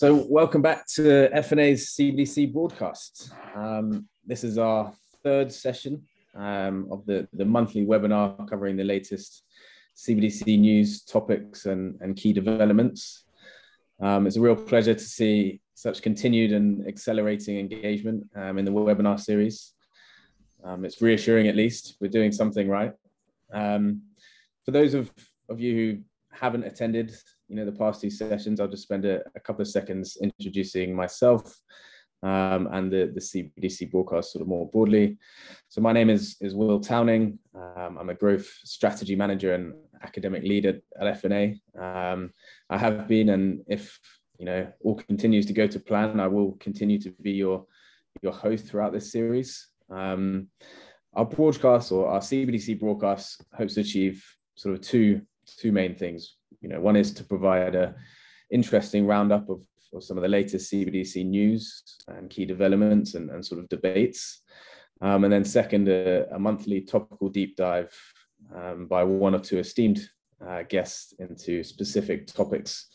So welcome back to FNA's CBDC broadcast. This is our third session of the monthly webinar covering the latest CBDC news, topics and key developments. It's a real pleasure to see such continued and accelerating engagement in the webinar series. It's reassuring, at least, we're doing something right. For those of you who haven't attended the past two sessions, I'll just spend a couple of seconds introducing myself and the CBDC broadcast sort of more broadly. So my name is Will Towning. I'm a growth strategy manager and academic lead at FNA. I have been, and if all continues to go to plan, I will continue to be your host throughout this series. Our broadcast, or our CBDC broadcast, hopes to achieve sort of two main things. One is to provide an interesting roundup of some of the latest CBDC news and key developments and sort of debates. And then second, a monthly topical deep dive by one or two esteemed guests into specific topics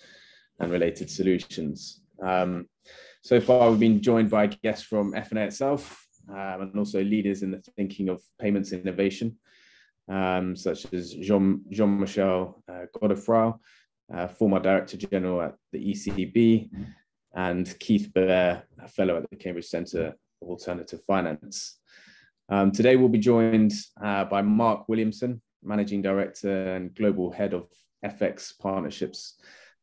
and related solutions. So far, we've been joined by guests from FNA itself and also leaders in the thinking of payments innovation, such as Jean-Michel Godefroy, former Director General at the ECB, and Keith Baer, a fellow at the Cambridge Centre of Alternative Finance. Today we'll be joined by Mark Williamson, Managing Director and Global Head of FX Partnerships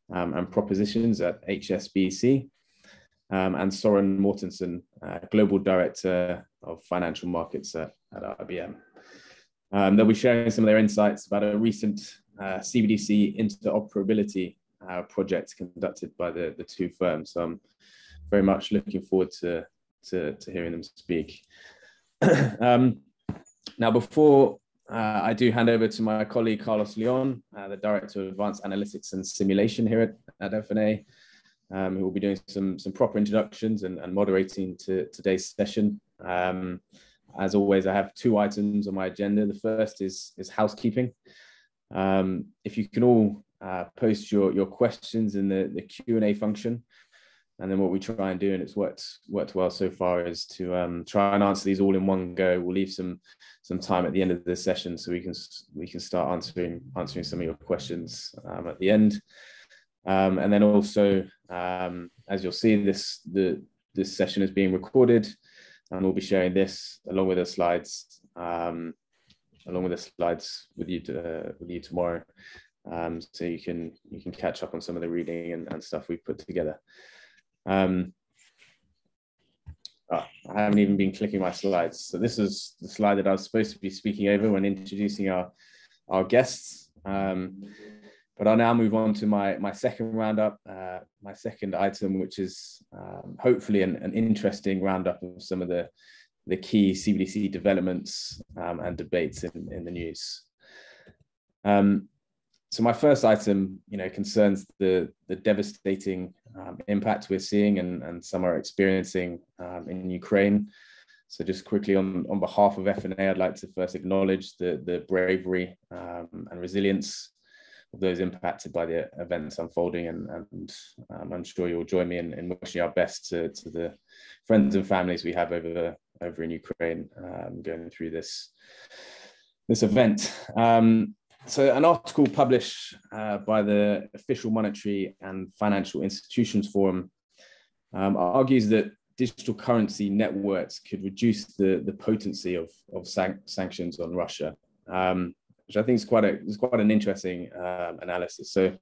and Propositions at HSBC, and Soren Mortensen, Global Director of Financial Markets at IBM. They'll be sharing some of their insights about a recent CBDC interoperability project conducted by the two firms. So I'm very much looking forward to hearing them speak. Now, before I do hand over to my colleague Carlos Leon, the Director of Advanced Analytics and Simulation here at FNA, who will be doing some proper introductions and moderating today's session. As always, I have two items on my agenda. The first is housekeeping. If you can all post your questions in the Q&A function, and then what we try and do, and it's worked well so far, is to try and answer these all in one go. We'll leave some time at the end of the session so we can start answering some of your questions at the end. And then also, as you'll see, this session is being recorded, and we'll be sharing this along with the slides with you tomorrow, so you can catch up on some of the reading and stuff we've put together. I haven't even been clicking my slides, so this is the slide that I was supposed to be speaking over when introducing our guests. But I'll now move on to my second roundup, my second item, which is hopefully an interesting roundup of some of the key CBDC developments and debates in the news. So my first item, concerns the devastating impact we're seeing and some are experiencing in Ukraine. So just quickly on behalf of FNA, I'd like to first acknowledge the bravery and resilience of those impacted by the events unfolding, and I'm sure you'll join me in wishing our best to the friends and families we have over in Ukraine going through this event. So an article published by the Official Monetary and Financial Institutions Forum argues that digital currency networks could reduce the potency of sanctions on Russia, which I think is quite an interesting analysis. So,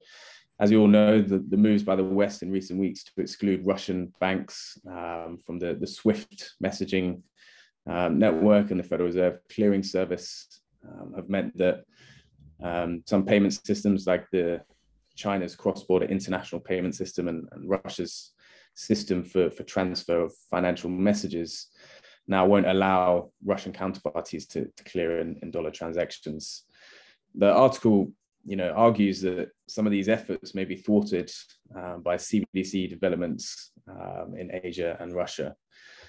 as you all know, the moves by the West in recent weeks to exclude Russian banks from the SWIFT messaging network and the Federal Reserve clearing service have meant that some payment systems, like China's cross-border international payment system and Russia's system for transfer of financial messages, now won't allow Russian counterparties to clear in dollar transactions. The article, argues that some of these efforts may be thwarted by CBDC developments in Asia and Russia.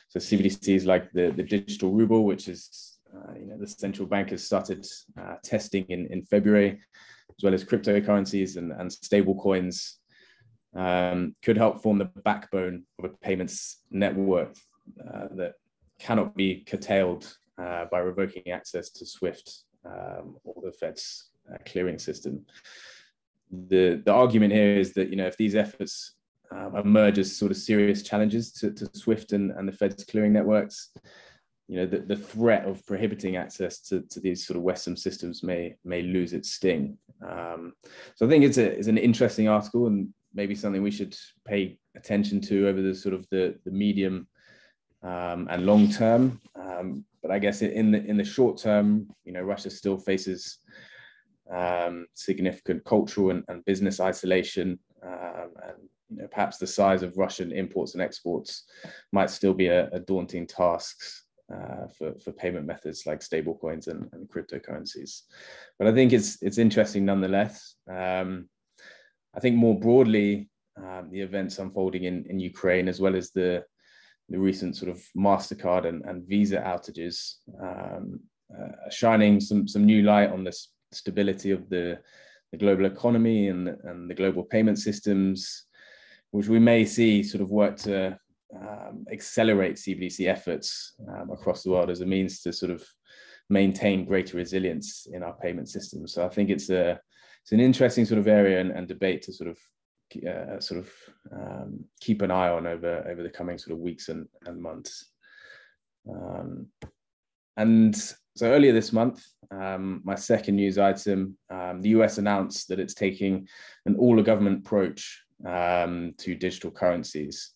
So CBDCs like the digital ruble, which is, the central bank has started testing in February, as well as cryptocurrencies and stable coins, could help form the backbone of a payments network that cannot be curtailed by revoking access to SWIFT or the Fed's clearing system. The argument here is that, if these efforts emerge as sort of serious challenges to SWIFT and the Fed's clearing networks, the threat of prohibiting access to these sort of Western systems may lose its sting. So I think it's an interesting article, and maybe something we should pay attention to over the sort of the medium and long term. But I guess in the short term, Russia still faces significant cultural and business isolation, and perhaps the size of Russian imports and exports might still be a daunting task for payment methods like stablecoins and cryptocurrencies. But I think it's interesting nonetheless. I think more broadly, the events unfolding in Ukraine, as well as the recent sort of MasterCard and Visa outages, shining some new light on the stability of the global economy and the global payment systems, which we may see sort of work to accelerate CBDC efforts across the world as a means to sort of maintain greater resilience in our payment systems. So I think it's an interesting sort of area and debate to sort of keep an eye on over the coming sort of weeks and months. And so earlier this month, my second news item, the US announced that it's taking an all-of-government approach to digital currencies.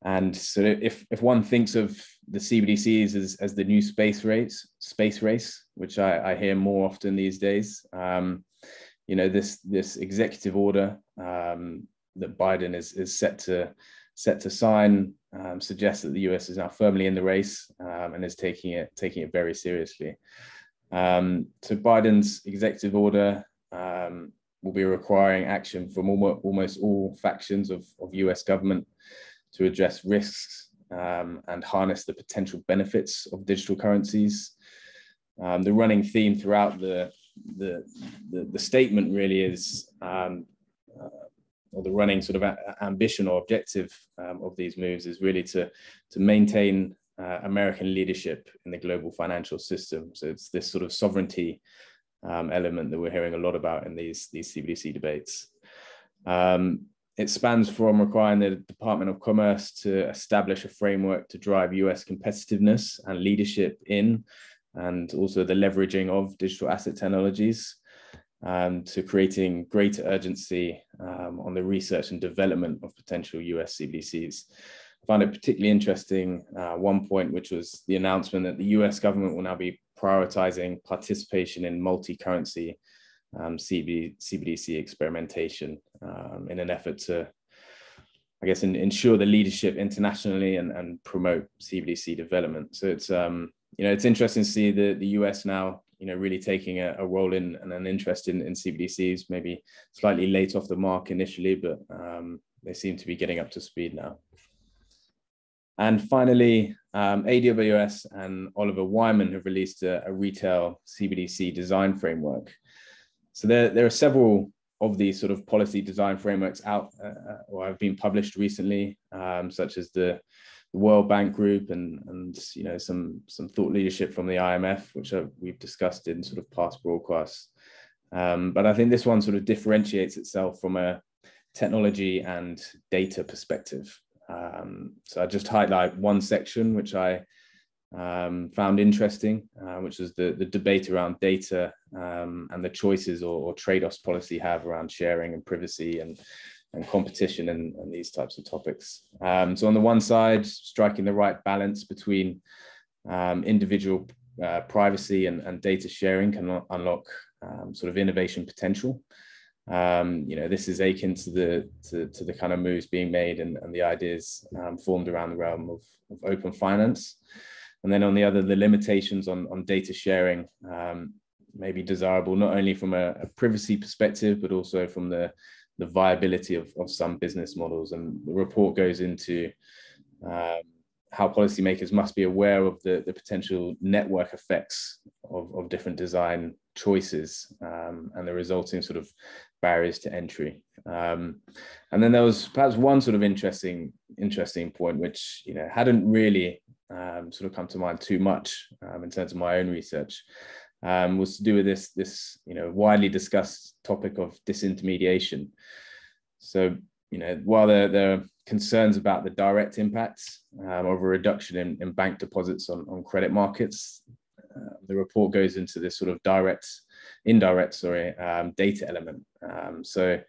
And so if one thinks of the CBDCs as the new space race, which I hear more often these days, this executive order that Biden is set to sign suggests that the US is now firmly in the race and is taking it very seriously. So Biden's executive order will be requiring action from almost all factions of US government to address risks and harness the potential benefits of digital currencies. The running theme throughout the statement really is, or the running sort of ambition or objective of these moves is really to maintain American leadership in the global financial system. So it's this sort of sovereignty element that we're hearing a lot about in these CBDC debates. It spans from requiring the Department of Commerce to establish a framework to drive US competitiveness and leadership in, and also the leveraging of digital asset technologies, to creating greater urgency on the research and development of potential US CBDCs. I found it particularly interesting, one point, which was the announcement that the US government will now be prioritizing participation in multi-currency CBDC experimentation in an effort to, I guess, ensure the leadership internationally and promote CBDC development. So it's it's interesting to see the US now really taking a role in and an interest in CBDCs, maybe slightly late off the mark initially, but they seem to be getting up to speed now. And finally, AWS and Oliver Wyman have released a retail CBDC design framework. So there are several of these sort of policy design frameworks out or have been published recently, such as the World Bank Group and some thought leadership from the IMF, which we've discussed in sort of past broadcasts. But I think this one sort of differentiates itself from a technology and data perspective. So I just highlight one section which I found interesting, which is the debate around data and the choices or trade-offs policy have around sharing and privacy and competition and these types of topics. So on the one side, striking the right balance between individual privacy and data sharing can unlock sort of innovation potential. This is akin to the kind of moves being made and the ideas formed around the realm of open finance. And then on the other, the limitations on data sharing may be desirable, not only from a privacy perspective, but also from the viability of some business models. And the report goes into how policymakers must be aware of the potential network effects of different design choices and the resulting sort of barriers to entry. And then there was perhaps one sort of interesting point, which hadn't really sort of come to mind too much in terms of my own research, was to do with this widely discussed topic of disintermediation. So while there are concerns about the direct impacts of a reduction in bank deposits on credit markets, the report goes into this sort of indirect data element. So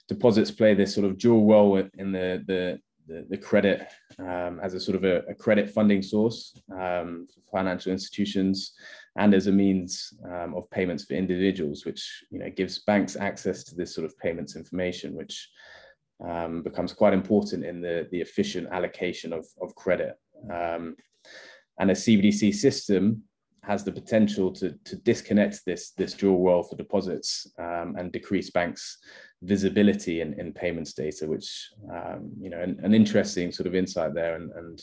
deposits play this sort of dual role in the credit as a sort of a credit funding source for financial institutions, and as a means of payments for individuals, which gives banks access to this sort of payments information, which becomes quite important in the efficient allocation of credit. And a CBDC system has the potential to disconnect this dual role for deposits and decrease banks' visibility in payments data, which an interesting sort of insight there. And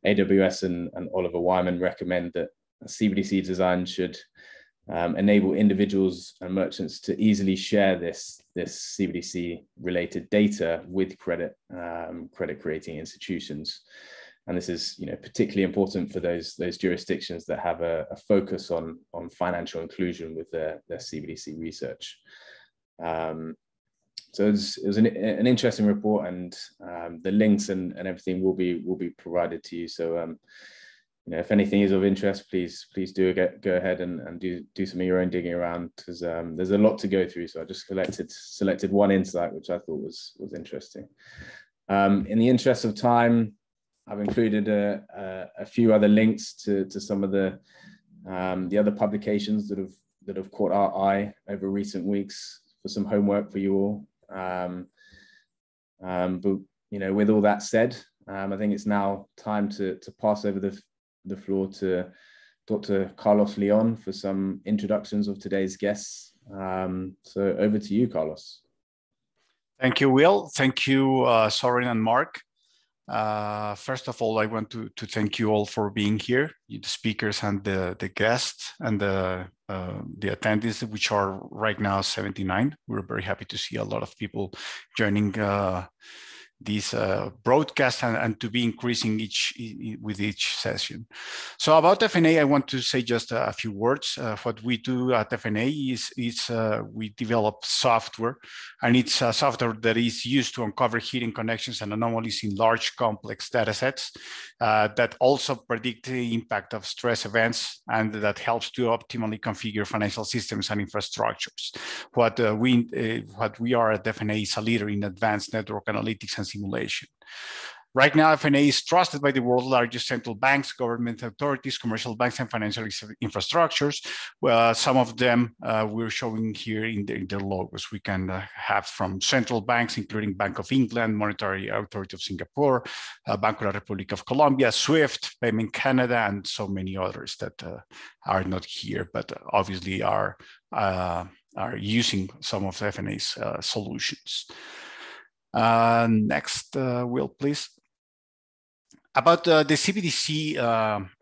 AWS and Oliver Wyman recommend that CBDC design should enable individuals and merchants to easily share this CBDC related data with credit creating institutions. And this is particularly important for those jurisdictions that have a focus on financial inclusion with their CBDC research. So it was an interesting report, and the links and everything will be provided to you. So if anything is of interest, please do go ahead and do some of your own digging around, because there's a lot to go through. So I just selected one insight which I thought was interesting. In the interest of time, I've included a few other links to some of the other publications that have caught our eye over recent weeks for some homework for you all. But with all that said, I think it's now time to pass over the floor to Dr. Carlos Leon for some introductions of today's guests. So over to you, Carlos. Thank you, Will. Thank you, Soren and Mark. First of all, I want to thank you all for being here, the speakers and the guests and the attendees, which are right now 79. We're very happy to see a lot of people joining this broadcast and to be increasing with each session. So about FNA, I want to say just a few words. What we do at FNA is we develop software, and it's a software that is used to uncover hidden connections and anomalies in large complex data sets that also predict the impact of stress events, and that helps to optimally configure financial systems and infrastructures. What we are at FNA is a leader in advanced network analytics and simulation. Right now, FNA is trusted by the world's largest central banks, government authorities, commercial banks, and financial infrastructures. Well, some of them we're showing here in their logos. We can have from central banks, including Bank of England, Monetary Authority of Singapore, Banco de la Republic of Colombia, SWIFT, Payment Canada, and so many others that are not here, but obviously are using some of FNA's solutions. Next, Will, please. About the CBDC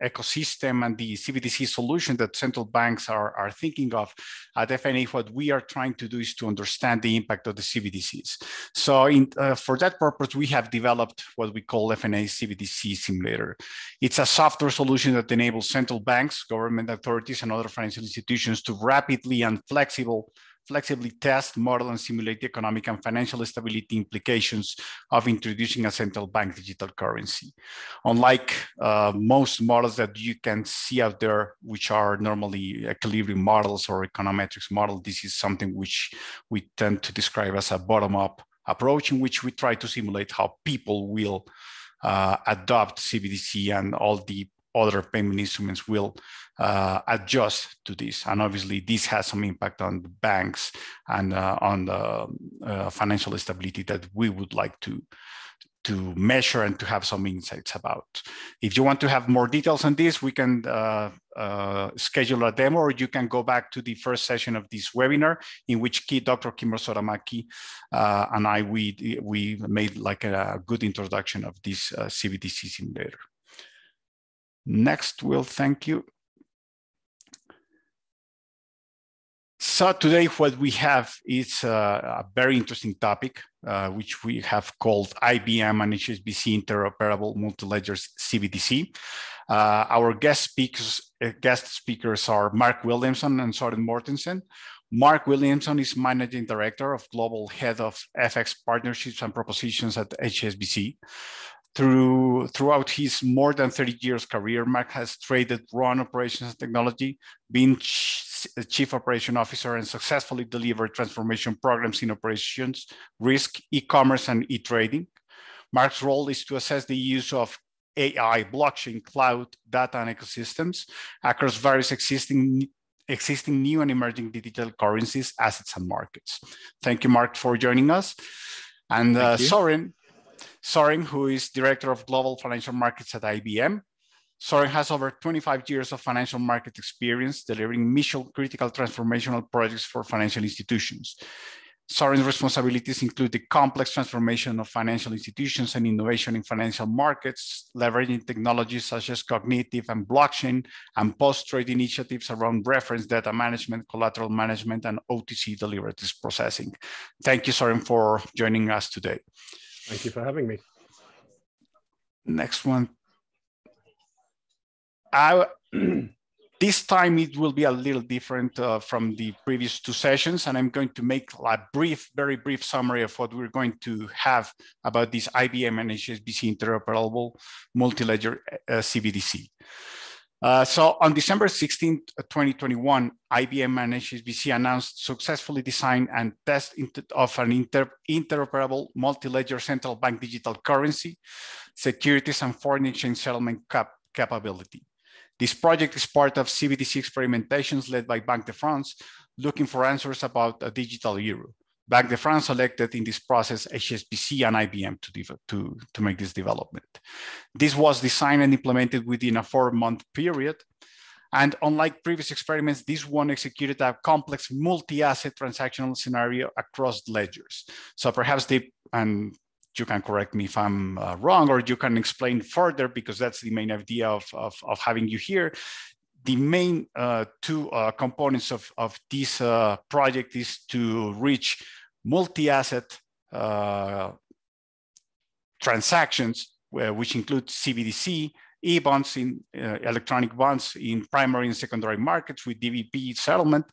ecosystem and the CBDC solution that central banks are thinking of, at FNA, what we are trying to do is to understand the impact of the CBDCs. So for that purpose, we have developed what we call FNA CBDC Simulator. It's a software solution that enables central banks, government authorities, and other financial institutions to rapidly and flexibly test, model, and simulate the economic and financial stability implications of introducing a central bank digital currency. Unlike most models that you can see out there, which are normally equilibrium models or econometrics model, this is something which we tend to describe as a bottom-up approach, in which we try to simulate how people will adopt CBDC, and all the other payment instruments will adjust to this. And obviously this has some impact on the banks and on the financial stability that we would like to measure and to have some insights about. If you want to have more details on this, we can schedule a demo, or you can go back to the first session of this webinar, in which Dr. Kimber Soramaki and I, we made like a good introduction of this CBDC simulator. Next, Will, thank you. So today what we have is a very interesting topic, which we have called IBM and HSBC interoperable multi-ledgers CBDC. Our guest speakers are Mark Williamson and Soren Mortensen. Mark Williamson is Managing Director of Global Head of FX Partnerships and Propositions at HSBC. Throughout his more than 30 years career, Mark has traded, run operations and technology, been Chief Operation Officer, and successfully delivered transformation programs in operations, risk, e-commerce, and e-trading. Mark's role is to assess the use of AI, blockchain, cloud, data, and ecosystems across various existing new and emerging digital currencies, assets, and markets. Thank you, Mark, for joining us. And Soren, who is Director of Global Financial Markets at IBM. Soren has over 25 years of financial market experience delivering mission-critical transformational projects for financial institutions. Soren's responsibilities include the complex transformation of financial institutions and innovation in financial markets, leveraging technologies such as cognitive and blockchain and post-trade initiatives around reference data management, collateral management, and OTC derivatives processing. Thank you, Soren, for joining us today. Thank you for having me. Next one. This time it will be a little different from the previous two sessions, and I'm going to make a very brief summary of what we're going to have about this IBM and HSBC interoperable multi-ledger CBDC. So on December 16, 2021, IBM and HSBC announced successfully design and test of an interoperable multi-ledger central bank digital currency, securities, and foreign exchange settlement capability. This project is part of CBDC experimentations led by Banque de France, looking for answers about a digital euro. Banque de France selected in this process HSBC and IBM to make this development. This was designed and implemented within a 4-month period. And unlike previous experiments, this one executed a complex multi-asset transactional scenario across ledgers. So perhaps and you can correct me if I'm wrong, or you can explain further, because that's the main idea of having you here. The main two components of this project is to reach multi-asset transactions, which include CBDC, eBonds in electronic bonds in primary and secondary markets with DVP settlement,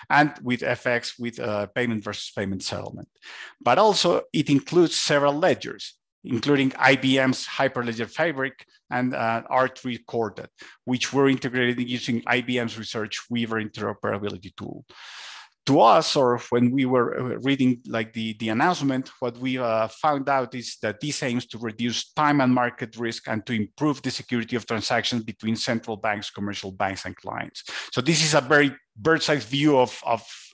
and with FX with payment versus payment settlement. But also it includes several ledgers, including IBM's Hyperledger Fabric and R3 Cordet, which were integrated using IBM's Research Weaver interoperability tool. To us, or when we were reading like the announcement, what we found out is that this aims to reduce time and market risk and to improve the security of transactions between central banks, commercial banks, and clients. So this is a very bird's-eye view of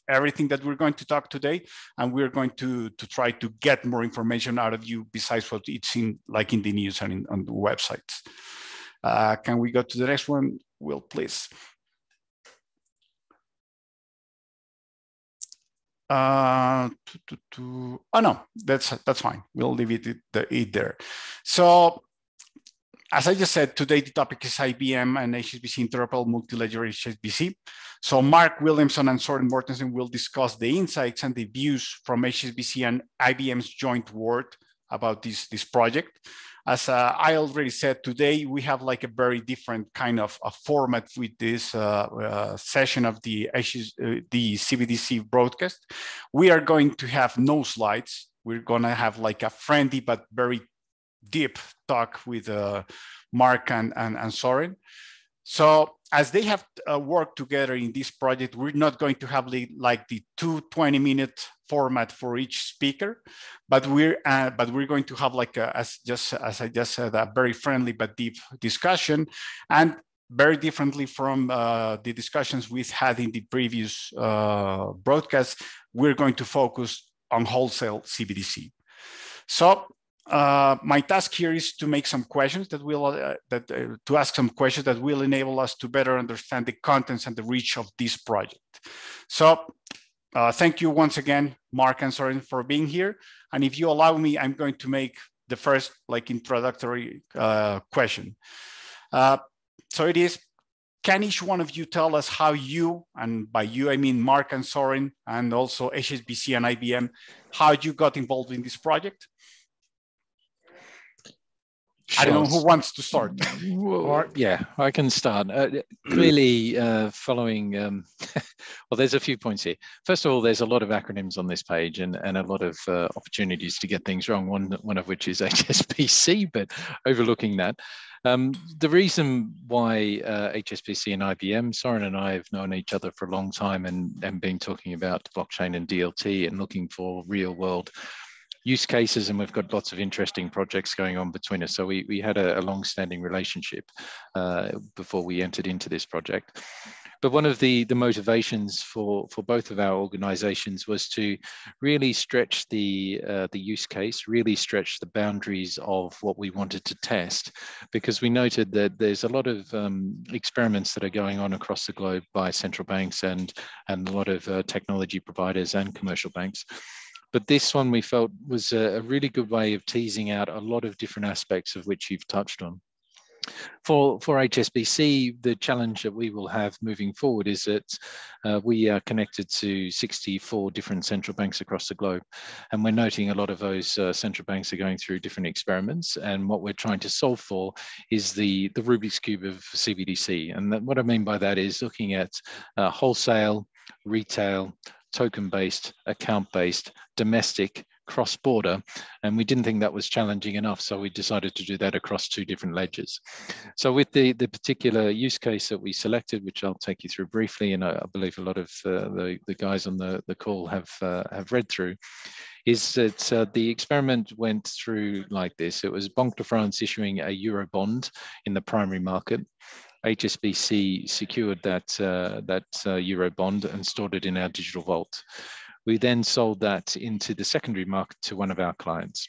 everything that we're going to talk today, and we're going to try to get more information out of you besides what it's in the news and on the websites. Can we go to the next one, Will, please? Oh no, that's fine. We'll leave it there. So, as I just said, today the topic is IBM and HSBC interoperable multi-ledger HSBC. So Mark Williamson and Soren Mortensen will discuss the insights and the views from HSBC and IBM's joint work about this project. As I already said, today we have like a very different kind of a format with this session of the CBDC broadcast. We are going to have no slides. We're going to have like a friendly but very deep talk with Mark and Soren. So as they have worked together in this project, we're not going to have like the 2 20-minute format for each speaker, but we're going to have like as I just said, a very friendly but deep discussion, and very differently from the discussions we've had in the previous broadcast. We're going to focus on wholesale CBDC. So my task here is to make some questions to ask some questions that will enable us to better understand the contents and the reach of this project. So thank you once again, Mark and Soren, for being here. And if you allow me, I'm going to make the first like introductory question. So it is, Can each one of you tell us how you, and by you I mean Mark and Soren, and also HSBC and IBM, how you got involved in this project? I don't know who wants to start. Well, yeah, I can start. Clearly, following, well, there's a few points here. First of all, there's a lot of acronyms on this page and a lot of opportunities to get things wrong, one of which is HSBC, but overlooking that. The reason why HSBC and IBM, Soren and I have known each other for a long time and been talking about blockchain and DLT and looking for real world use cases, and we've got lots of interesting projects going on between us. So we had a long-standing relationship before we entered into this project. But one of the motivations for both of our organizations was to really stretch the use case, really stretch the boundaries of what we wanted to test, because we noted that there's a lot of experiments that are going on across the globe by central banks and a lot of technology providers and commercial banks. But this one we felt was a really good way of teasing out a lot of different aspects of which you've touched on. For HSBC, the challenge that we will have moving forward is that we are connected to 64 different central banks across the globe. And we're noting a lot of those central banks are going through different experiments. And what we're trying to solve for is the Rubik's Cube of CBDC. And what I mean by that is looking at wholesale, retail, token-based, account-based, domestic, cross-border, and we didn't think that was challenging enough, so we decided to do that across two different ledgers. So with the particular use case that we selected, which I'll take you through briefly, and I believe a lot of the guys on the call have read through, is that the experiment went through like this. It was Banque de France issuing a euro bond in the primary market. HSBC secured that euro bond and stored it in our digital vault. We then sold that into the secondary market to one of our clients.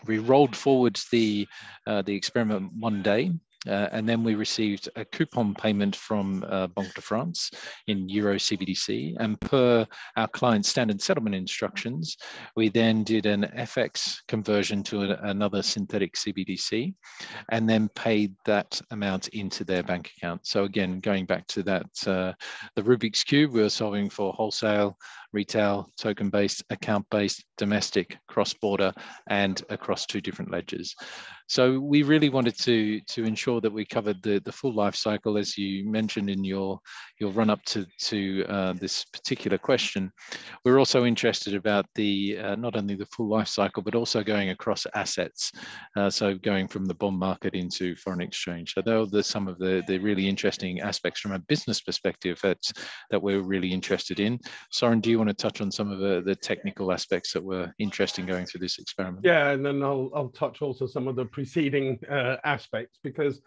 We rolled forward the experiment one day, and then we received a coupon payment from Banque de France in Euro CBDC. And per our client's standard settlement instructions, we then did an FX conversion to another synthetic CBDC, and then paid that amount into their bank account. So again, going back to that, the Rubik's Cube, we were solving for wholesale, retail, token-based, account-based, domestic, cross-border, and across two different ledgers. So we really wanted to ensure that we covered the full life cycle, as you mentioned in your run up to this particular question. We're also interested about the not only the full life cycle, but also going across assets. So going from the bond market into foreign exchange. So those are some of the really interesting aspects from a business perspective that we're really interested in. Soren, do you want to touch on some of the technical aspects that were interesting going through this experiment? Yeah, and then I'll touch also some of the preceding aspects, because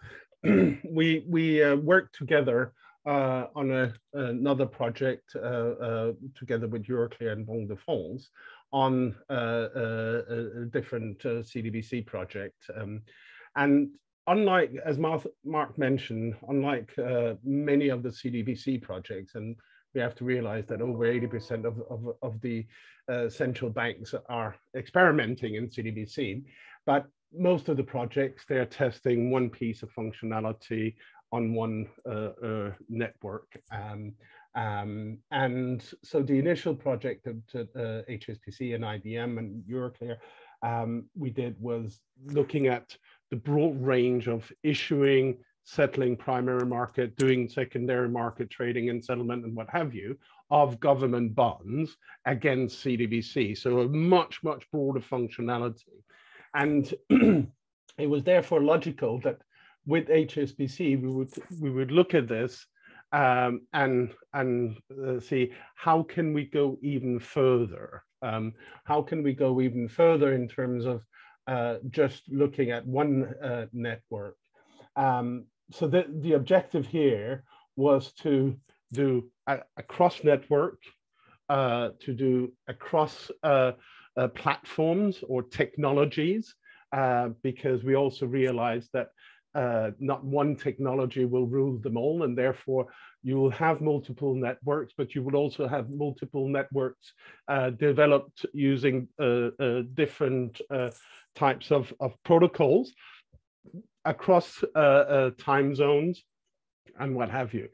we worked together on another project together with Euroclear and Banque de France on a different CBDC project. And unlike, as Mark mentioned, unlike many of the CBDC projects, and we have to realize that over 80% of the central banks are experimenting in CBDC, but most of the projects, they're testing one piece of functionality on one network. And so the initial project that HSBC and IBM and Euroclear we did was looking at the broad range of issuing, settling primary market, doing secondary market trading and settlement and what have you, of government bonds against CBDC. So a much, much broader functionality. And it was therefore logical that with HSBC, we would look at this and see how can we go even further? How can we go even further in terms of just looking at one network? So the objective here was to do a cross network, to do across platforms or technologies, because we also realized that not one technology will rule them all, and therefore you will have multiple networks, but you will also have multiple networks developed using different types of protocols across time zones, and what have you,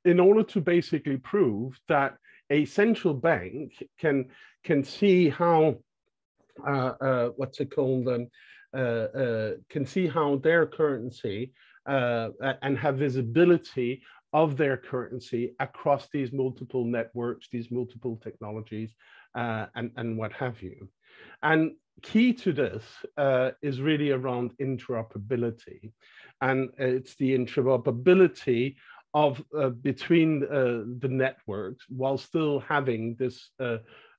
in order to basically prove that a central bank can see how can see how their currency and have visibility of their currency across these multiple networks, these multiple technologies, and what have you. And key to this is really around interoperability. And it's the interoperability of between the networks while still having this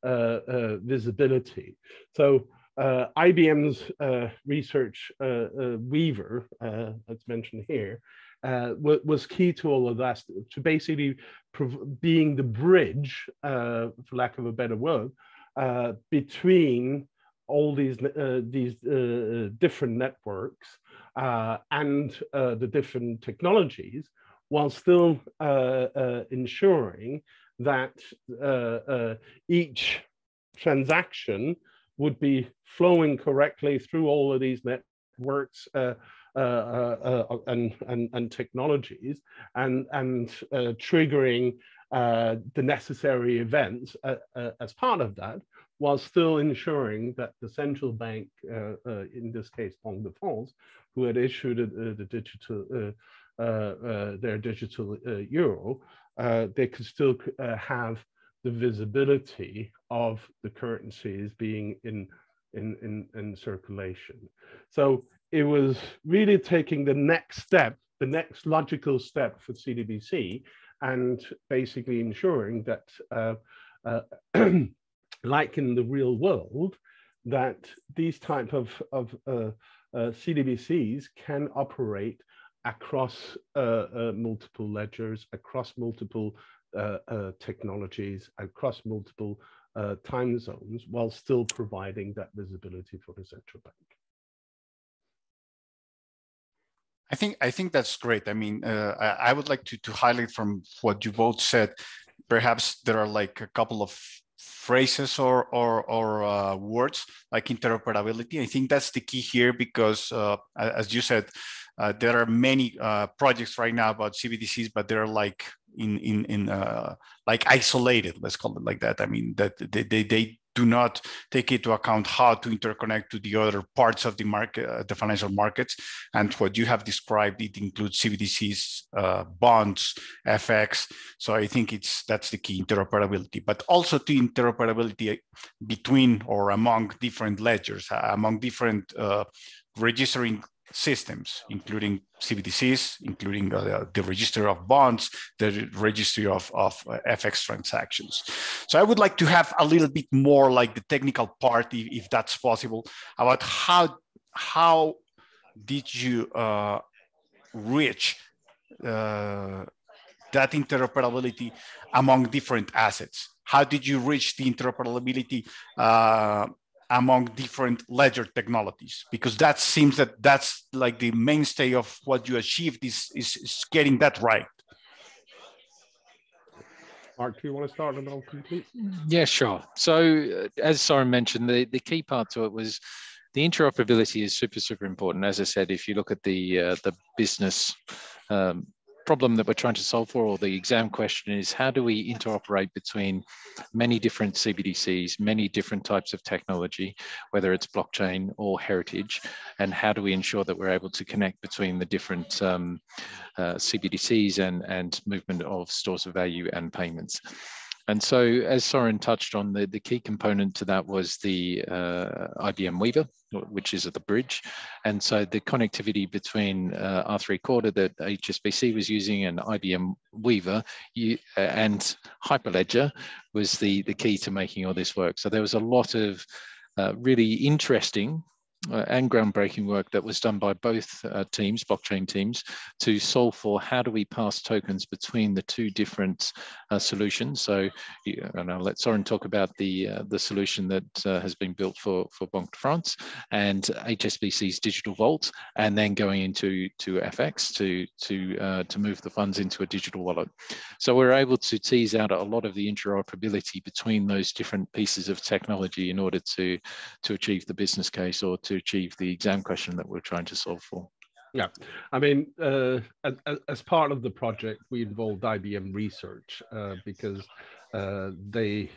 visibility. So IBM's research Weaver, as mentioned here, was key to all of that, to basically being the bridge, for lack of a better word, between all these different networks and the different technologies, while still ensuring that each transaction would be flowing correctly through all of these networks and technologies, and triggering the necessary events as part of that, while still ensuring that the central bank, in this case Banque de France, who had issued the digital their digital euro, they could still have the visibility of the currencies being in circulation. So it was really taking the next step, the next logical step for CBDC, and basically ensuring that, like in the real world, that these type of CBDCs can operate across multiple ledgers, across multiple technologies, across multiple time zones, while still providing that visibility for the central bank. I think that's great. I mean, I would like to highlight from what you both said. Perhaps there are like a couple of phrases or words like interoperability. I think that's the key here because, as you said, there are many projects right now about CBDCs, but they're like like isolated. Let's call it like that. I mean, that they do not take into account how to interconnect to the other parts of the market, the financial markets. And what you have described, it includes CBDCs, bonds, FX. So I think that's the key, interoperability, but also to interoperability between or among different ledgers, among different registering systems, including CBDCs, including the register of bonds, the registry of FX transactions. So I would like to have a little bit more like the technical part, if that's possible, about how did you reach that interoperability among different assets? How did you reach the interoperability among different ledger technologies? Because that seems that's like the mainstay of what you achieved is getting that right. Mark, do you want to start and I'll complete? Yeah, sure. So as Soren mentioned, the key part to it was the interoperability is super important. As I said, if you look at the business problem that we're trying to solve for, or the exam question is, how do we interoperate between many different CBDCs, many different types of technology, whether it's blockchain or heritage, and how do we ensure that we're able to connect between the different CBDCs and movement of stores of value and payments. And so, as Soren touched on, the key component to that was the IBM Weaver, which is at the bridge. And so the connectivity between R3 Corda that HSBC was using and IBM Weaver and Hyperledger was the key to making all this work. So there was a lot of really interesting and groundbreaking work that was done by both teams, blockchain teams, to solve for how do we pass tokens between the two different solutions. So, and I'll let Soren talk about the solution that has been built for Banque de France and HSBC's digital vault, and then going into FX to move the funds into a digital wallet. So we're able to tease out a lot of the interoperability between those different pieces of technology in order to achieve the business case or to achieve the exam question that we're trying to solve for. Yeah, I mean, as part of the project, we involved IBM Research because they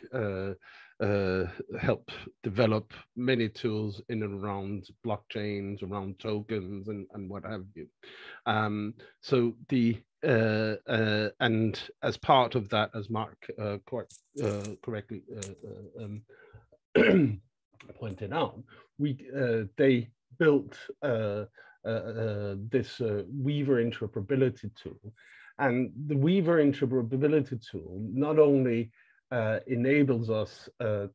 help develop many tools in and around blockchains, around tokens, and what have you. So and as part of that, as Mark quite correctly pointed out, they built this Weaver interoperability tool. And the Weaver interoperability tool not only enables us to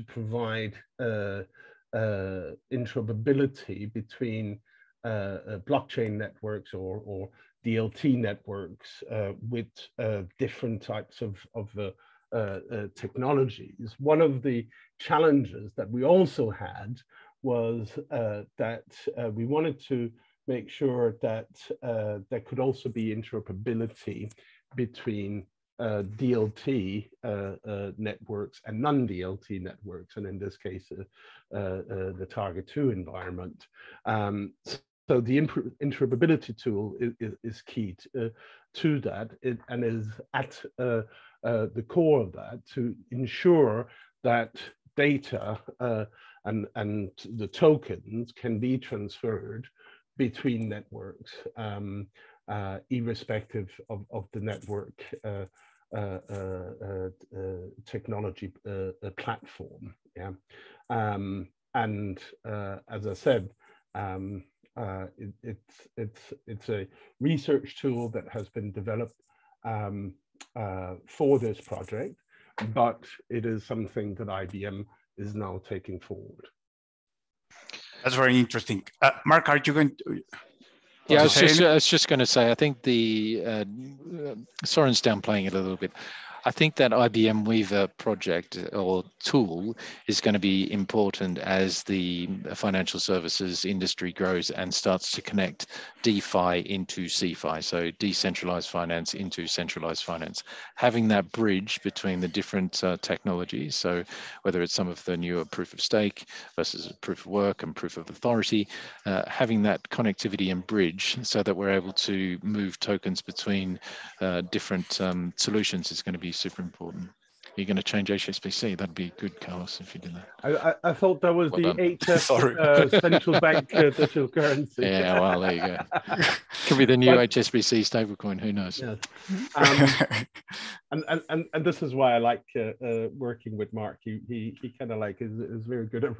provide interoperability between blockchain networks or DLT networks with different types of technologies. One of the challenges that we also had was that we wanted to make sure that there could also be interoperability between DLT networks and non-DLT networks, and in this case, the Target 2 environment. So the interoperability tool is key to that, and is at the core of that to ensure that data and the tokens can be transferred between networks, irrespective of the network technology platform. Yeah, and as I said, it's a research tool that has been developed for this project, but it is something that IBM is now taking forward. That's very interesting. Mark, are you going to? Yeah, I was just going to say, I think the Soren's downplaying it a little bit. I think that IBM Weaver project or tool is going to be important as the financial services industry grows and starts to connect DeFi into CeFi, so decentralized finance into centralized finance. Having that bridge between the different technologies, so whether it's some of the newer proof of stake versus proof of work and proof of authority, having that connectivity and bridge so that we're able to move tokens between different solutions is going to be super important. You're going to change HSBC. That'd be good, Carlos, if you did that. I thought that was well the HS central bank digital currency. Yeah, well, there you go. Could be the new HSBC stablecoin. Who knows? Yes. And this is why I like working with Mark. He kind of like is very good at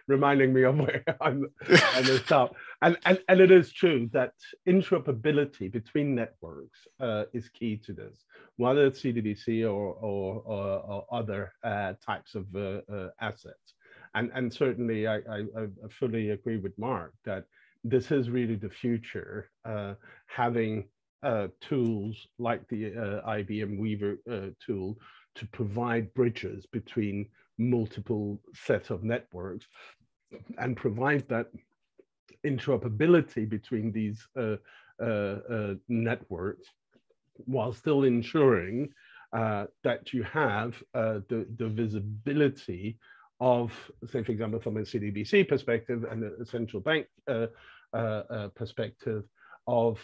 reminding me of where I'm at the top. And it is true that interoperability between networks is key to this, whether it's CBDC or other types of assets. And certainly I fully agree with Mark that this is really the future, having tools like the IBM Weaver tool to provide bridges between multiple sets of networks and provide that interoperability between these networks while still ensuring that you have the visibility of, say, for example, from a CBDC perspective and a central bank perspective of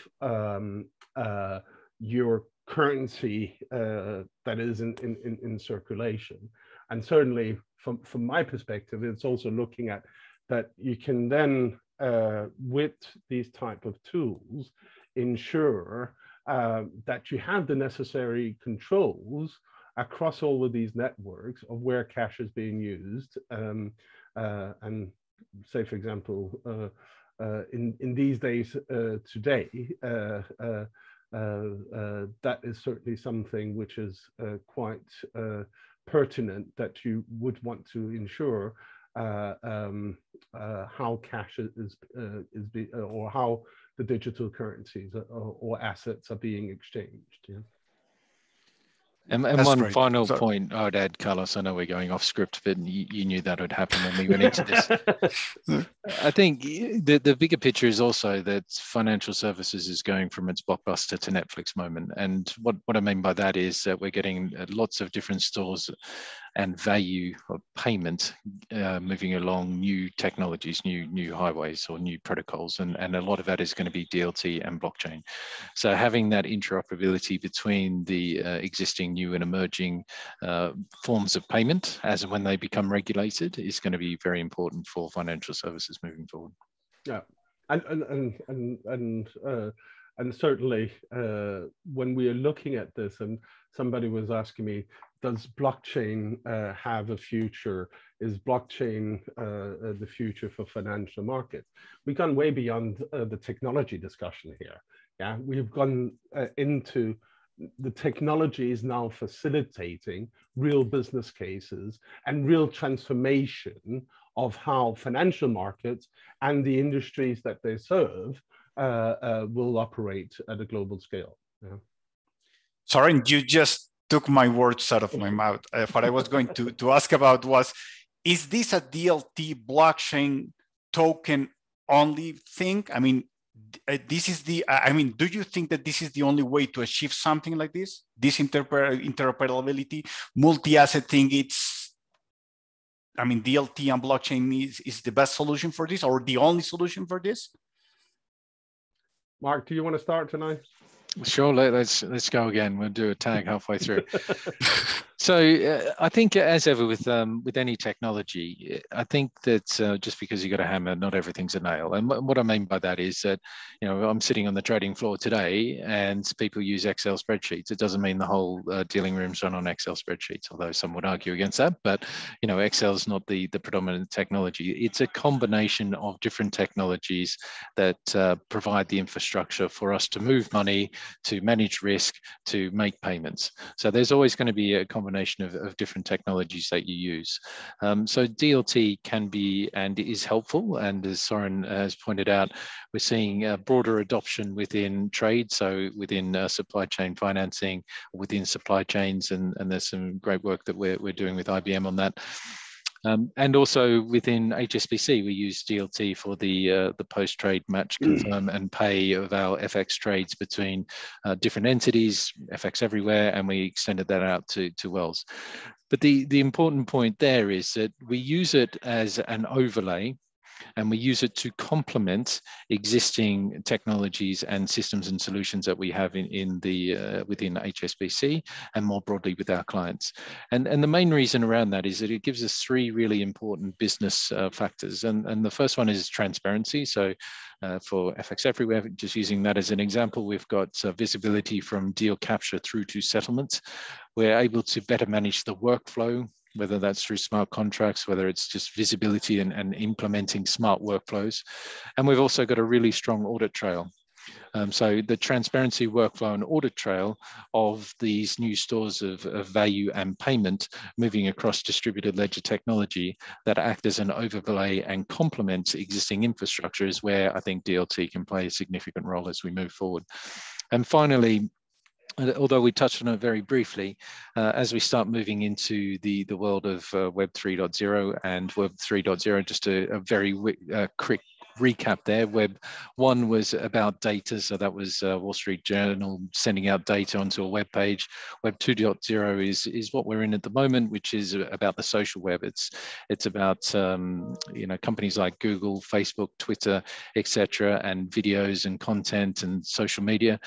your currency that is in circulation. And certainly from my perspective, it's also looking at that you can then, with these type of tools, ensure that you have the necessary controls across all of these networks of where cash is being used. And say, for example, in these days today, that is certainly something which is quite pertinent, that you would want to ensure how cash is or how the digital currencies or assets are being exchanged. Yeah. And one final point I would add, Carlos, I know we're going off script, but you knew that would happen when we went into this. I think the bigger picture is also that financial services is going from its blockbuster to Netflix moment. And what I mean by that is that we're getting lots of different stores and value of payment moving along new technologies, new highways or new protocols, and a lot of that is going to be DLT and blockchain. So having that interoperability between the existing new and emerging forms of payment as and when they become regulated is going to be very important for financial services moving forward. Yeah, and certainly when we are looking at this, and somebody was asking me, does blockchain have a future? Is blockchain the future for financial markets? We've gone way beyond the technology discussion here. Yeah, we've gone into the technology is now facilitating real business cases and real transformation of how financial markets and the industries that they serve will operate at a global scale. Yeah. Soren, you just took my words out of my mouth. What I was going to ask about was, is this a DLT blockchain token only thing? I mean, this is the, I mean, do you think that this is the only way to achieve something like this? This interoperability, multi-asset thing, it's, I mean, DLT and blockchain is the best solution for this, or the only solution for this? Mark, do you want to start tonight? Sure, let's go again. We'll do a tag halfway through. So I think, as ever with any technology, I think that just because you got a hammer, not everything's a nail. And what I mean by that is that, you know, I'm sitting on the trading floor today, and people use Excel spreadsheets. It doesn't mean the whole dealing room's run on Excel spreadsheets, although some would argue against that. But you know, Excel's not the predominant technology. It's a combination of different technologies that provide the infrastructure for us to move money, to manage risk, to make payments. So there's always going to be a combination of different technologies that you use. So DLT can be and is helpful. And as Soren has pointed out, we're seeing a broader adoption within trade, so within supply chain financing, within supply chains, and there's some great work that we're doing with IBM on that. And also within HSBC, we use DLT for the post-trade match, confirm and pay of our FX trades between different entities, FX everywhere, and we extended that out to Wells. But the important point there is that we use it as an overlay, and we use it to complement existing technologies and systems and solutions that we have within HSBC and more broadly with our clients. And the main reason around that is that it gives us three really important business factors. And the first one is transparency. So for FX Everywhere, just using that as an example, we've got visibility from deal capture through to settlement. We're able to better manage the workflow, whether that's through smart contracts, whether it's just visibility and implementing smart workflows. And we've also got a really strong audit trail. So the transparency, workflow, and audit trail of these new stores of value and payment moving across distributed ledger technology that act as an overlay and complement existing infrastructure is where I think DLT can play a significant role as we move forward. And finally, although we touched on it very briefly, as we start moving into the world of Web 3.0 and Web 3.0, just a very quick recap there. Web 1 was about data, so that was Wall Street Journal sending out data onto a web page. Web 2.0 is what we're in at the moment, which is about the social web. It's about you know, companies like Google, Facebook, Twitter, etc., and videos and content and social media.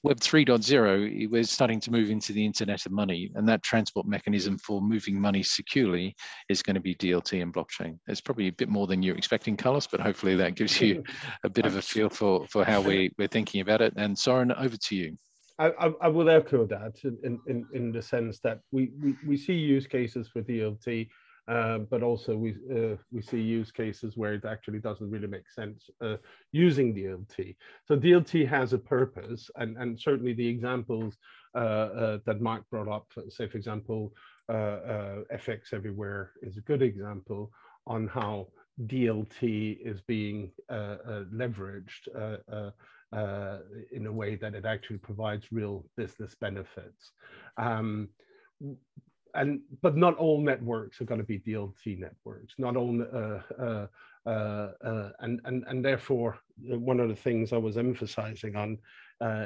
Web 3.0, we're starting to move into the internet of money, and that transport mechanism for moving money securely is going to be DLT and blockchain. It's probably a bit more than you're expecting, Carlos, but hopefully that gives you a bit of a feel for how we're thinking about it. And Soren, over to you. I will echo that in the sense that we see use cases for DLT, but also we see use cases where it actually doesn't really make sense using DLT. So DLT has a purpose, and certainly the examples that Mark brought up, say for example, FX Everywhere is a good example on how DLT is being leveraged in a way that it actually provides real business benefits. But not all networks are going to be DLT networks. Not all, and therefore one of the things I was emphasizing on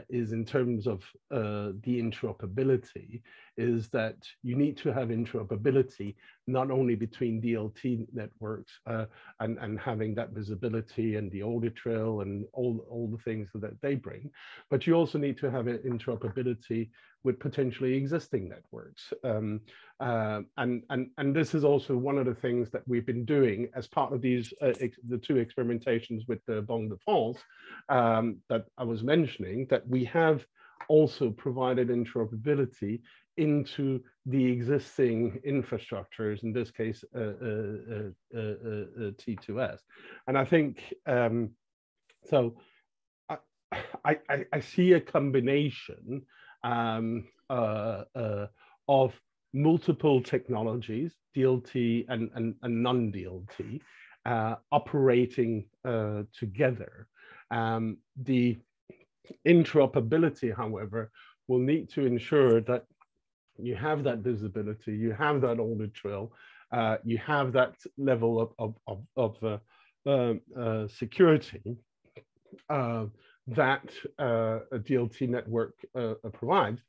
is in terms of the interoperability, is that you need to have interoperability not only between DLT networks and having that visibility and the audit trail and all the things that they bring, but you also need to have interoperability with potentially existing networks. And this is also one of the things that we've been doing as part of these, the two experimentations with the Banque de France that I was mentioning, that we have also provided interoperability into the existing infrastructures, in this case, T2S. And I think, so I see a combination of multiple technologies, DLT and non-DLT, operating together. The interoperability, however, will need to ensure that you have that visibility, you have that audit trail, you have that level of security that a DLT network provides,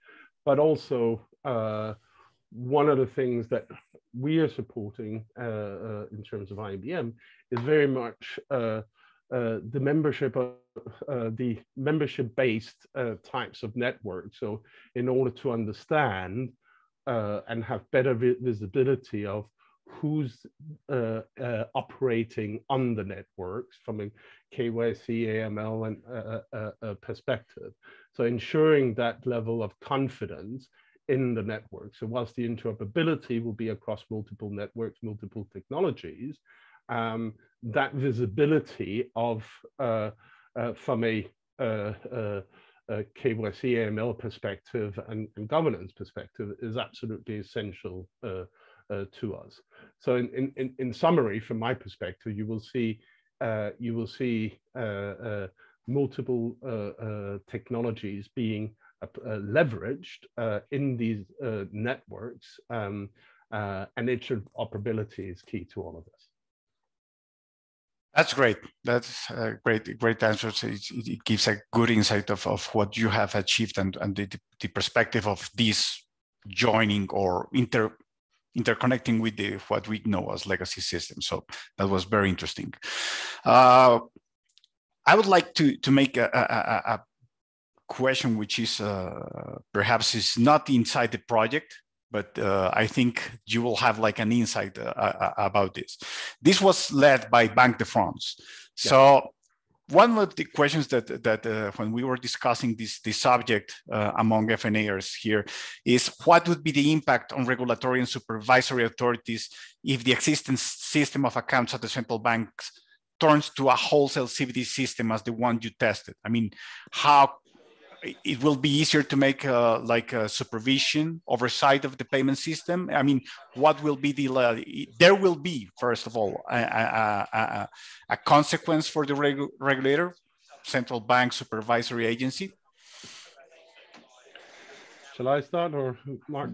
but also one of the things that we are supporting in terms of IBM is very much the membership-based types of networks. So in order to understand and have better visibility of who's operating on the networks from a KYC, AML, and perspective. So ensuring that level of confidence in the network. So whilst the interoperability will be across multiple networks, multiple technologies, that visibility of from a KYC, AML perspective and governance perspective is absolutely essential to us. So in summary, from my perspective, you will see multiple technologies being leveraged in these networks, and interoperability is key to all of this. That's great. That's a great answer. It gives a good insight of what you have achieved and the perspective of this joining or interconnecting with what we know as legacy systems. So that was very interesting. I would like to make a question which is perhaps is not inside the project, but I think you will have like an insight about this. This was led by Banque de France. Yeah. So one of the questions that when we were discussing this subject among FNAers here is what would be the impact on regulatory and supervisory authorities if the existing system of accounts at the central banks turns to a wholesale CBD system as the one you tested? I mean, how it will be easier to make like a supervision oversight of the payment system? I mean, what will be there will be, first of all, a consequence for the regulator, central bank supervisory agency? Shall I start or Mark?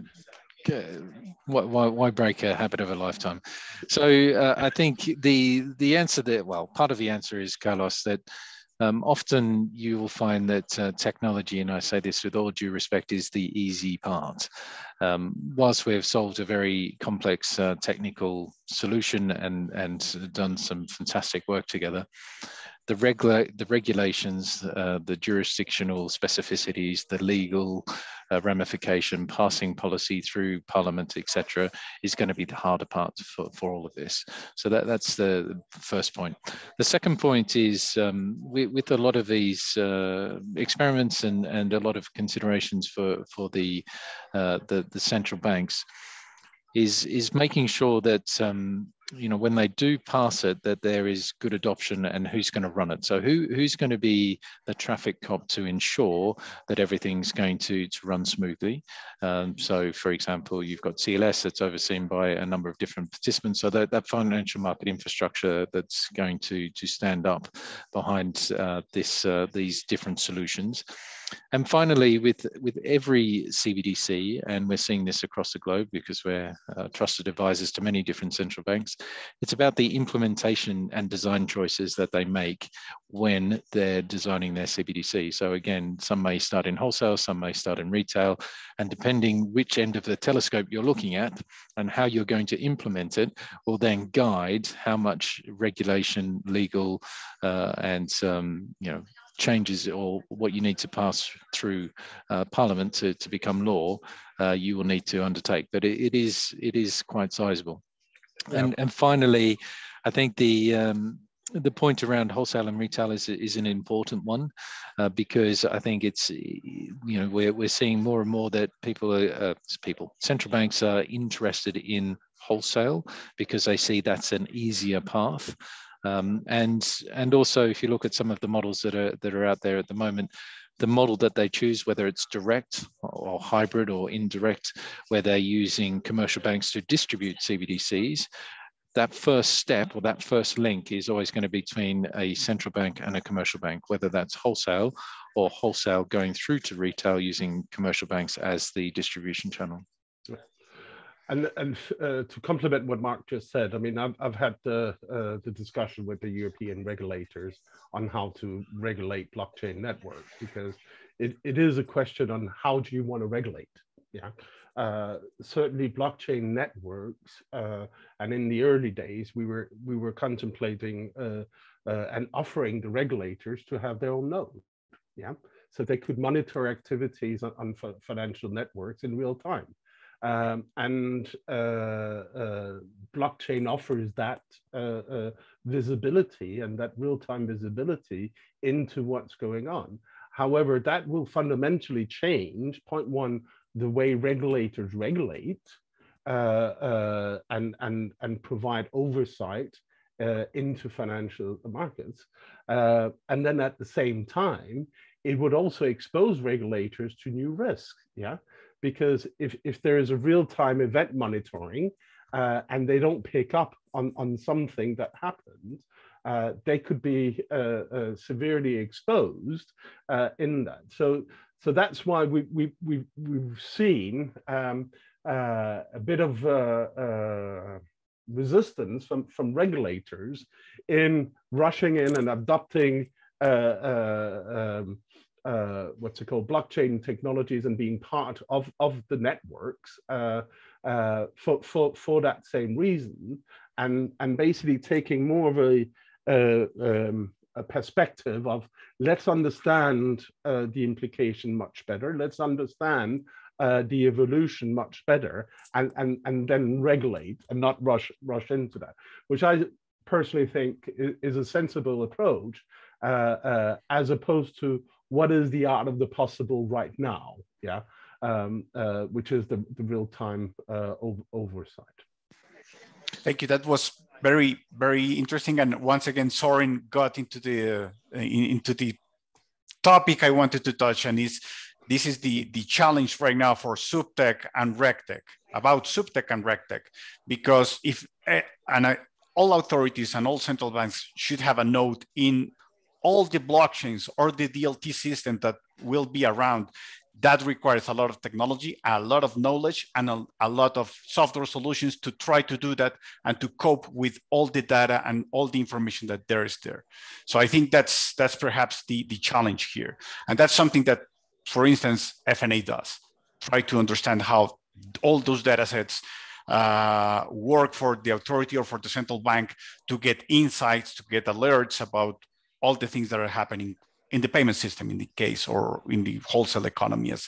Why break a habit of a lifetime? So I think the answer there, well, part of the answer is, Carlos, that often you will find that technology, and I say this with all due respect, is the easy part. Whilst we have solved a very complex technical solution and done some fantastic work together, the regulations, the jurisdictional specificities, the legal ramification, passing policy through Parliament, etc., is going to be the harder part for all of this. So that's the first point. The second point is with a lot of these experiments and a lot of considerations for the central banks, is making sure that you know, when they do pass it, that there is good adoption and who's going to run it. So who's going to be the traffic cop to ensure that everything's going to run smoothly? So, for example, you've got CLS that's overseen by a number of different participants. So that financial market infrastructure that's going to stand up behind these different solutions. And finally, with every CBDC, and we're seeing this across the globe because we're trusted advisors to many different central banks, banks. It's about the implementation and design choices that they make when they're designing their CBDC. So again, some may start in wholesale, some may start in retail, and depending which end of the telescope you're looking at and how you're going to implement it will then guide how much regulation, legal, and changes or what you need to pass through Parliament to become law, you will need to undertake. But it is quite sizable. Yeah. And finally, I think the point around wholesale and retail is an important one, because I think it's, we're seeing more and more that central banks are interested in wholesale because they see that's an easier path. And also, if you look at some of the models that are out there at the moment, the model that they choose, whether it's direct or hybrid or indirect, where they're using commercial banks to distribute CBDCs, that first step or that first link is always going to be between a central bank and a commercial bank, whether that's wholesale or wholesale going through to retail using commercial banks as the distribution channel. And to complement what Mark just said, I mean, I've had the discussion with the European regulators on how to regulate blockchain networks, because it is a question on how do you want to regulate. Yeah, certainly blockchain networks, and in the early days we were contemplating and offering the regulators to have their own node. Yeah, so they could monitor activities on financial networks in real time. Blockchain offers that visibility and that real-time visibility into what's going on. However, that will fundamentally change, point one, the way regulators regulate and provide oversight into financial markets. And then at the same time, it would also expose regulators to new risks. Yeah. Because if there is a real-time event monitoring and they don't pick up on something that happened, they could be severely exposed in that. So that's why we've seen a bit of resistance from regulators in rushing in and adopting what's it called, blockchain technologies and being part of the networks for that same reason, and basically taking more of a perspective of let's understand the implication much better, let's understand the evolution much better, and then regulate and not rush into that, which I personally think is a sensible approach, as opposed to what is the art of the possible right now, yeah, which is the real-time oversight. Thank you. That was very, very interesting. And once again, Soren got into the topic I wanted to touch, and this is the challenge right now for SupTech and RegTech, about SupTech and RegTech, because all authorities and all central banks should have a node in all the blockchains or the DLT system that will be around. That requires a lot of technology, a lot of knowledge, and a lot of software solutions to try to do that and to cope with all the data and all the information that there is there. So I think that's perhaps the challenge here. And that's something that, for instance, FNA does. Try to understand how all those data sets work for the authority or for the central bank to get insights, to get alerts about all the things that are happening in the payment system, in the case, or in the wholesale economy as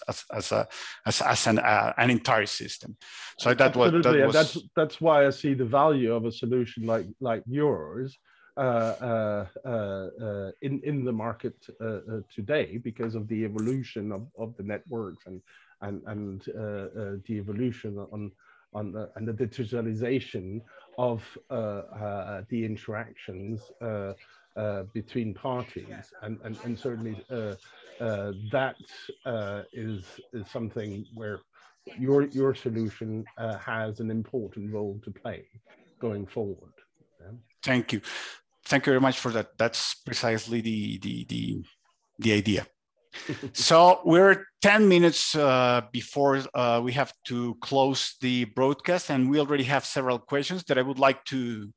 an entire system. So that's why I see the value of a solution like yours in the market today, because of the evolution of the networks and the evolution and the digitalization of the interactions between parties, and certainly that is something where your solution has an important role to play going forward. Yeah. Thank you very much for that. That's precisely the idea. So we're 10 minutes before we have to close the broadcast, and we already have several questions that I would like to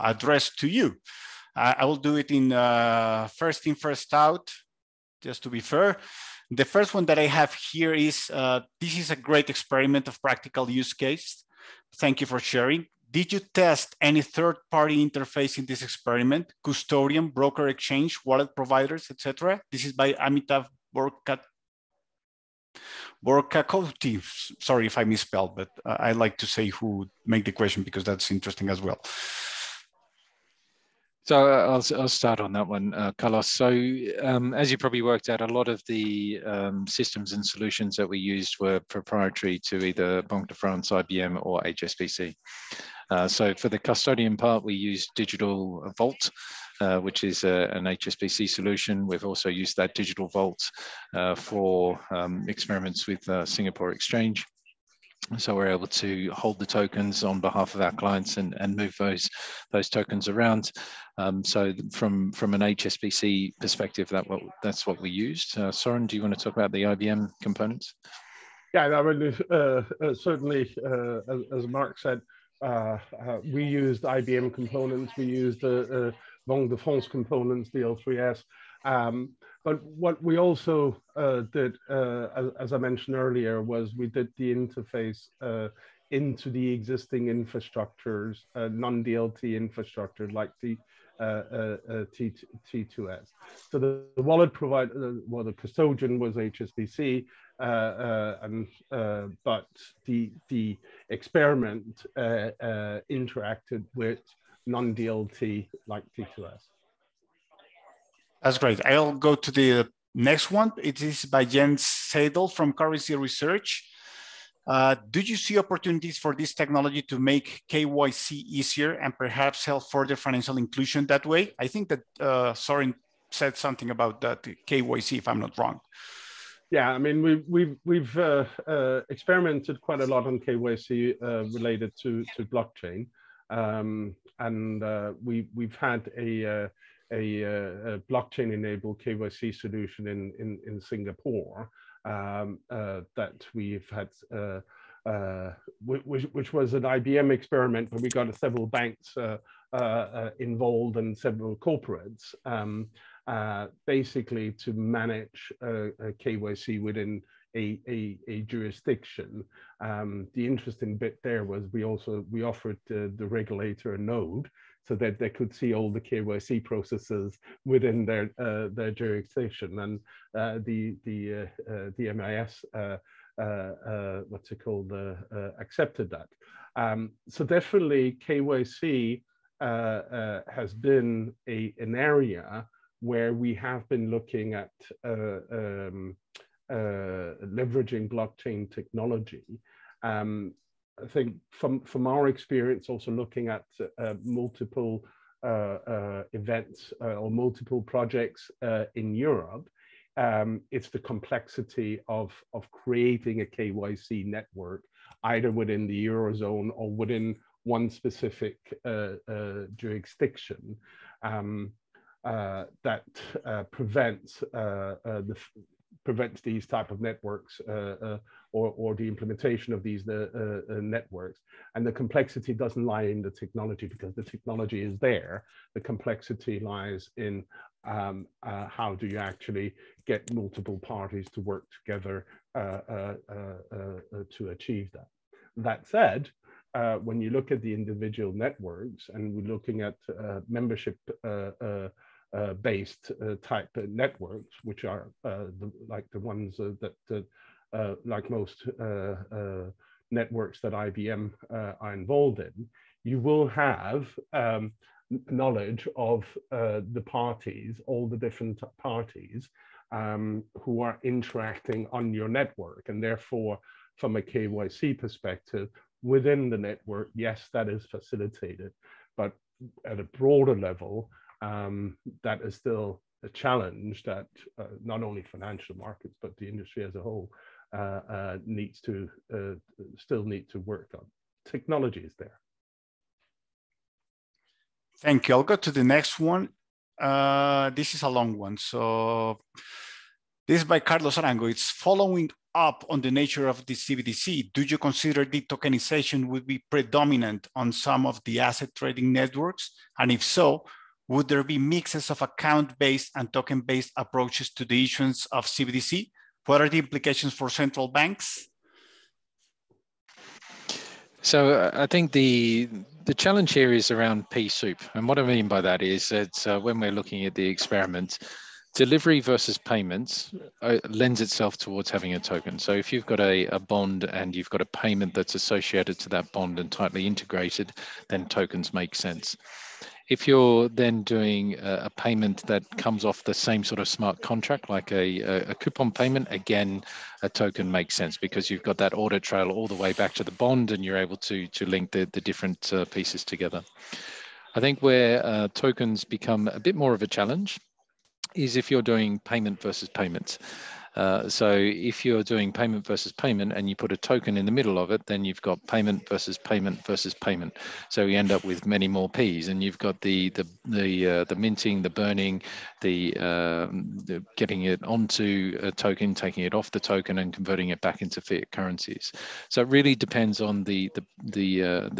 address to you. I will do it in first in, first out, just to be fair. The first one that I have here is, this is a great experiment of practical use case. Thank you for sharing. Did you test any third-party interface in this experiment? Custodian, broker exchange, wallet providers, etc. This is by Amitav Borkakoti. Sorry if I misspelled, but I like to say who made the question because that's interesting as well. So I'll start on that one, Carlos. So as you probably worked out, a lot of the systems and solutions that we used were proprietary to either Banque de France, IBM, or HSBC. So for the custodian part, we used Digital Vault, which is an HSBC solution. We've also used that Digital Vault for experiments with Singapore Exchange. So we're able to hold the tokens on behalf of our clients and move those tokens around. So from an HSBC perspective, that's what we used. Soren, do you want to talk about the IBM components? Yeah, I mean, certainly, as Mark said, we used IBM components. We used the Banque de France components, the L3S. But what we also did, as I mentioned earlier, was we did the interface into the existing infrastructures, non-DLT infrastructure like the T2S. So the wallet provider, well, the custodian was HSBC, but the experiment interacted with non-DLT like T2S. That's great. I'll go to the next one. It is by Jens Seidel from Currency Research. Do you see opportunities for this technology to make KYC easier and perhaps help further financial inclusion that way? I think that Soren said something about that KYC, if I'm not wrong. Yeah, I mean, we've experimented quite a lot on KYC related to blockchain, and we've had a blockchain-enabled KYC solution in Singapore that we've had, which was an IBM experiment where we got several banks involved and several corporates, basically to manage KYC within a jurisdiction. The interesting bit there was we offered the regulator a node so that they could see all the KYC processes within their jurisdiction, and the MIS what's it called accepted that. So definitely KYC has been an area where we have been looking at leveraging blockchain technology. I think from our experience, also looking at multiple events or multiple projects in Europe, it's the complexity of creating a KYC network, either within the Eurozone or within one specific jurisdiction, that prevents these type of networks or the implementation of these networks. And the complexity doesn't lie in the technology, because the technology is there. The complexity lies in how do you actually get multiple parties to work together to achieve that. That said, when you look at the individual networks, and we're looking at membership based type networks, which are like the ones that like most networks that IBM are involved in, you will have knowledge of the parties, all the different parties who are interacting on your network. And therefore, from a KYC perspective, within the network, yes, that is facilitated. But at a broader level, that is still a challenge that not only financial markets, but the industry as a whole still need to work on. Technology is there. Thank you. I'll go to the next one. This is a long one. So This is by Carlos Arango. It's following up on the nature of the CBDC. Do you consider the tokenization would be predominant on some of the asset trading networks? And if so, would there be mixes of account-based and token-based approaches to the issuance of CBDC? What are the implications for central banks? So I think the challenge here is around pea soup. And what I mean by that is that when we're looking at the experiment, delivery versus payments lends itself towards having a token. So if you've got a bond and you've got a payment that's associated to that bond and tightly integrated, then tokens make sense. If you're then doing a payment that comes off the same sort of smart contract, like a coupon payment, again, a token makes sense because you've got that audit trail all the way back to the bond and you're able to link the different pieces together. I think where tokens become a bit more of a challenge is if you're doing payment versus payment. So if you're doing payment versus payment and you put a token in the middle of it, then you've got payment versus payment versus payment. So you end up with many more P's, and you've got the minting, the burning, the getting it onto a token, taking it off the token, and converting it back into fiat currencies. So it really depends on the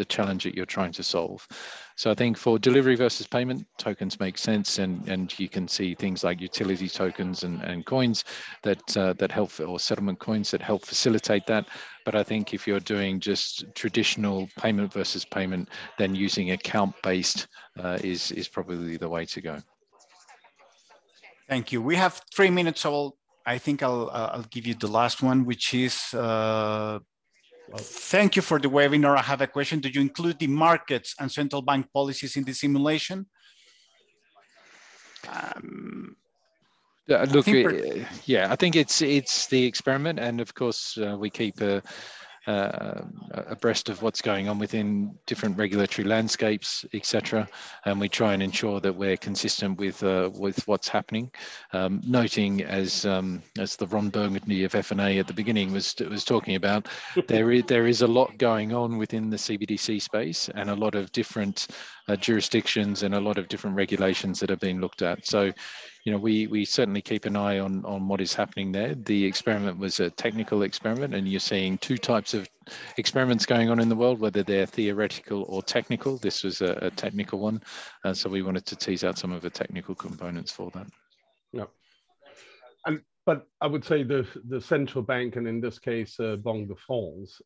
challenge that you're trying to solve. So I think for delivery versus payment, tokens make sense, and you can see things like utility tokens and coins that help, or settlement coins that help facilitate that. But I think if you're doing just traditional payment versus payment, then using account-based is probably the way to go. Thank you. We have 3 minutes, so I think I'll give you the last one, which is thank you for the webinar. I have a question. Do you include the markets and central bank policies in the simulation? Look, yeah, I think it's the experiment, and of course we keep abreast of what's going on within different regulatory landscapes, etc., and we try and ensure that we're consistent with what's happening. Noting as the Ron Burgundy of F&A at the beginning was talking about, there is a lot going on within the CBDC space, and a lot of different jurisdictions and a lot of different regulations that are being looked at. So, you know, we certainly keep an eye on what is happening there. The experiment was a technical experiment, and you're seeing two types of experiments going on in the world, whether they're theoretical or technical. This was a technical one, so we wanted to tease out some of the technical components for that. Yeah, but I would say the central bank, and in this case, Banque de France,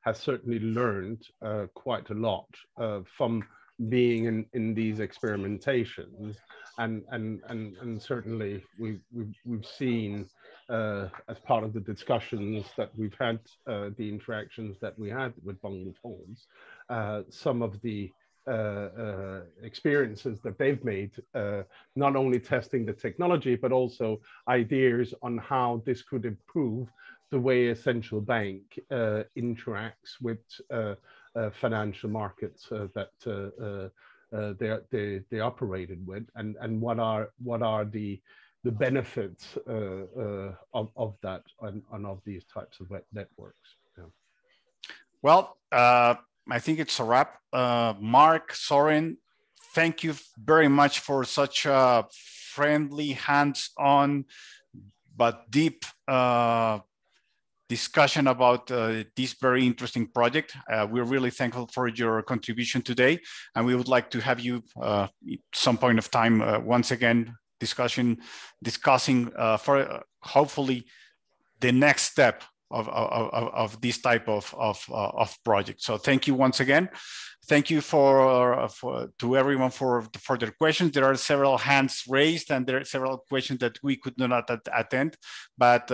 has certainly learned quite a lot from being in these experimentations, and certainly we've seen as part of the discussions that we've had, the interactions that we had with Banque de France, some of the experiences that they've made, not only testing the technology, but also ideas on how this could improve the way a central bank interacts with financial markets that they operated with, and what are the benefits of that and of these types of networks. Yeah. Well, I think it's a wrap. Mark, Soren, thank you very much for such a friendly, hands-on, but deep discussion about this very interesting project. We're really thankful for your contribution today, and we would like to have you at some point of time once again discussing for hopefully the next step of this type of project. So thank you once again. Thank you to everyone for their questions. There are several hands raised, and there are several questions that we could not attend, but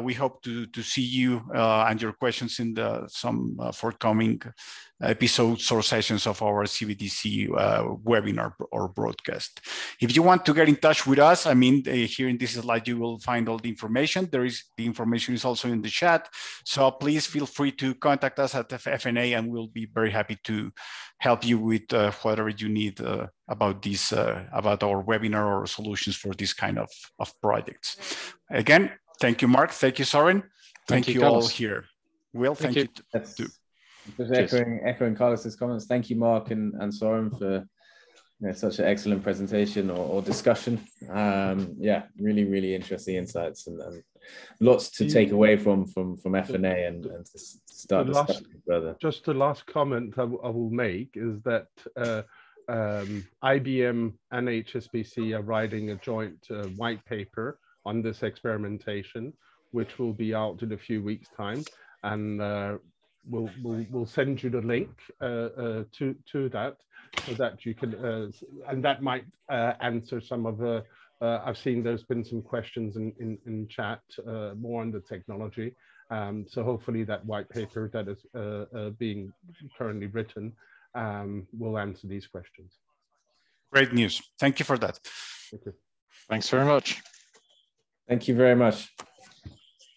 we hope to see you and your questions in some forthcoming episodes or sessions of our CBDC webinar or broadcast. If you want to get in touch with us, I mean, here in this slide, you will find all the information. The information is also in the chat. So please feel free to contact us at FNA, and we'll be very happy to help you with whatever you need about this, about our webinar or solutions for this kind of projects. Again, thank you, Mark. Thank you, Soren. Thank you all here. Will, thank you too. Just echoing Carlos's comments. Thank you, Mark and Soren, for Yeah, such an excellent presentation or discussion. Yeah, really, really interesting insights and lots to take away from F&A and to start discussing further. Just the last comment I will make is that IBM and HSBC are writing a joint white paper on this experimentation, which will be out in a few weeks' time, and we'll send you the link to that, so that you can, and that might answer some of the. I've seen there's been some questions in chat more on the technology. So hopefully that white paper that is being currently written will answer these questions. Great news. Thank you for that. Thank you. Thanks very much. Thank you very much.